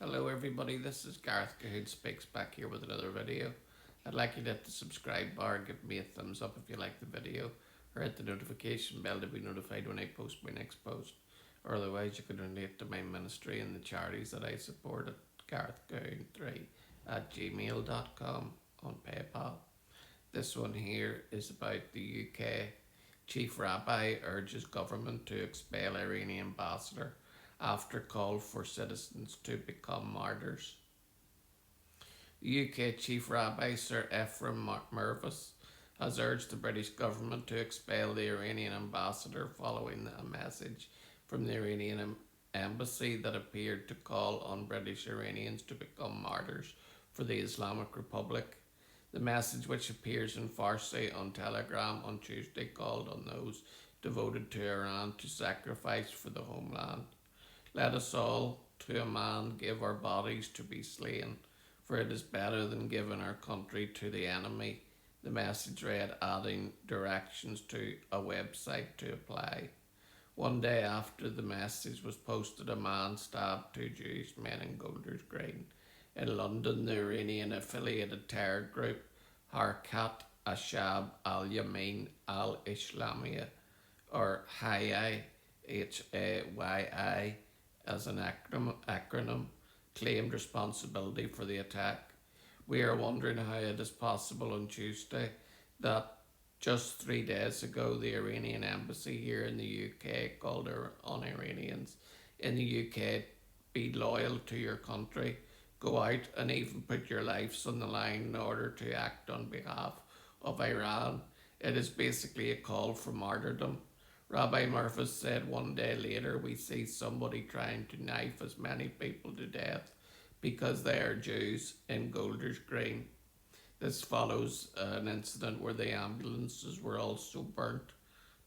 Hello everybody, this is Gareth Cahoon Speaks back here with another video. I'd like you to hit the subscribe bar, give me a thumbs up if you like the video, or hit the notification bell to be notified when I post my next post. Or otherwise you can donate to my ministry and the charities that I support at garethcahoon3@gmail.com on PayPal. This one here is about the UK. Chief Rabbi urges government to expel Iranian ambassador after call for citizens to become martyrs. The UK Chief Rabbi Sir Ephraim Mervis has urged the British government to expel the Iranian ambassador following a message from the Iranian embassy that appeared to call on British Iranians to become martyrs for the Islamic Republic. The message, which appears in Farsi on Telegram on Tuesday, called on those devoted to Iran to sacrifice for the homeland. Let us all, to a man, give our bodies to be slain, for it is better than giving our country to the enemy, the message read, adding directions to a website to apply. One day after the message was posted, a man stabbed two Jewish men in Golders Green. In London, the Iranian affiliated terror group Harkat Ashab al-Yamin al-Islamiyya, or Hayy, Hayy, as an acronym, claimed responsibility for the attack. We are wondering how it is possible on Tuesday that just 3 days ago the Iranian embassy here in the UK called on Iranians in the UK, be loyal to your country, go out and even put your lives on the line in order to act on behalf of Iran. It is basically a call for martyrdom. Rabbi Murphy said one day later, we see somebody trying to knife as many people to death because they are Jews in Golders Green. This follows an incident where the ambulances were also burnt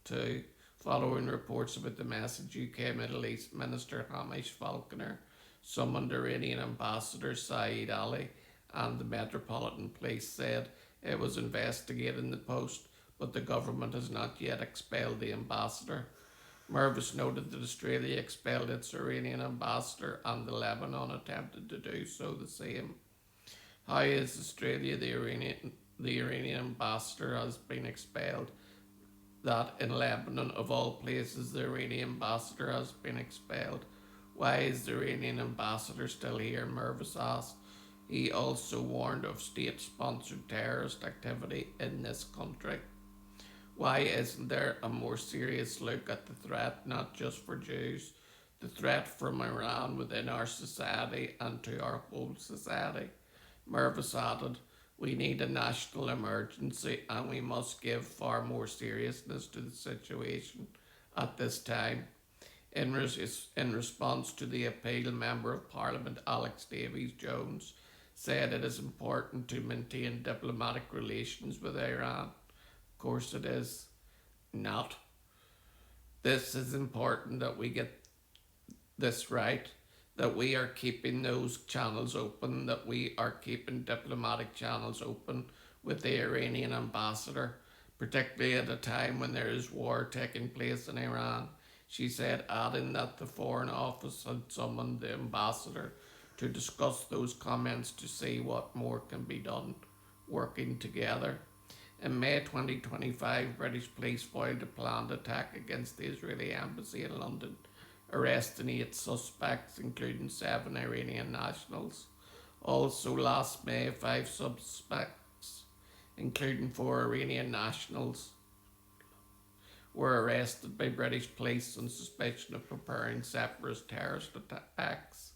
too. Following reports about the message, UK Middle East Minister Hamish Falconer summoned Iranian Ambassador Saeed Ali, and the Metropolitan Police said it was investigating the post, but the government has not yet expelled the ambassador. Mervis noted that Australia expelled its Iranian ambassador and the Lebanon attempted to do so the same. How is Australia the Iranian ambassador has been expelled? That in Lebanon, of all places, the Iranian ambassador has been expelled. Why is the Iranian ambassador still here? Mervis asked. He also warned of state-sponsored terrorist activity in this country. Why isn't there a more serious look at the threat, not just for Jews, the threat from Iran within our society and to our whole society? Mervis added, we need a national emergency and we must give far more seriousness to the situation at this time. In response to the appeal, Member of Parliament Alex Davies-Jones said it is important to maintain diplomatic relations with Iran. Of course it is not. This is important that we get this right, that we are keeping those channels open, that we are keeping diplomatic channels open with the Iranian ambassador, particularly at a time when there is war taking place in Iran. She said, adding that the Foreign Office had summoned the ambassador to discuss those comments to see what more can be done working together. In May 2025, British police foiled a planned attack against the Israeli embassy in London, arresting 8 suspects, including 7 Iranian nationals. Also last May, 5 suspects, including 4 Iranian nationals, were arrested by British police on suspicion of preparing separatist terrorist attacks.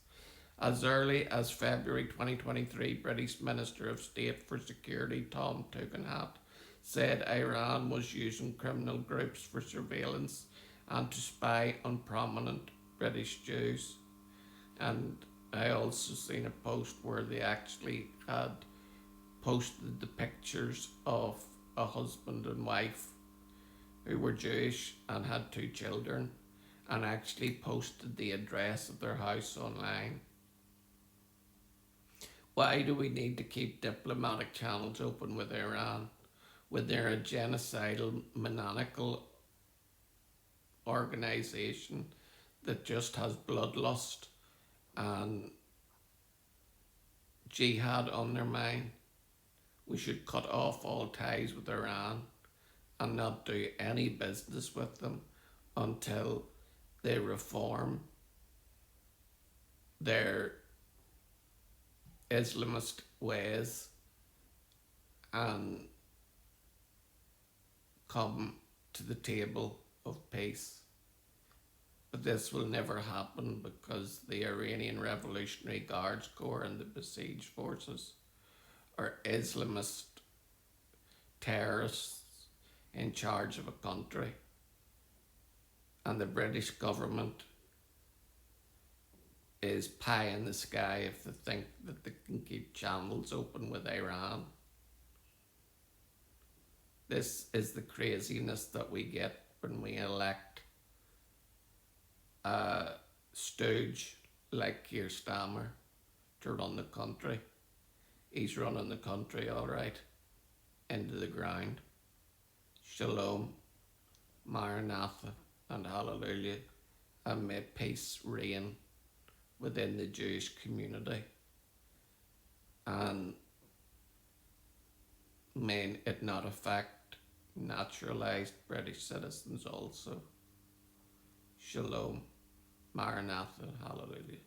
As early as February 2023, British Minister of State for Security Tom Tugendhat said Iran was using criminal groups for surveillance and to spy on prominent British Jews. And I also seen a post where they actually had posted the pictures of a husband and wife who were Jewish and had 2 children, and actually posted the address of their house online. Why do we need to keep diplomatic channels open with Iran when they're a genocidal, maniacal organisation that just has bloodlust and jihad undermine. We should cut off all ties with Iran and not do any business with them until they reform their Islamist ways and come to the table of peace. But this will never happen because the Iranian Revolutionary Guards Corps and the besieged forces are Islamist terrorists in charge of a country. And the British government is pie in the sky if they think that they can keep channels open with Iran. This is the craziness that we get when we elect a stooge like Keir Starmer to run the country. He's running the country all right into the ground. Shalom, Maranatha, and Hallelujah, and may peace reign within the Jewish community, and may it not affect naturalized British citizens also. Shalom, Maranatha, Hallelujah.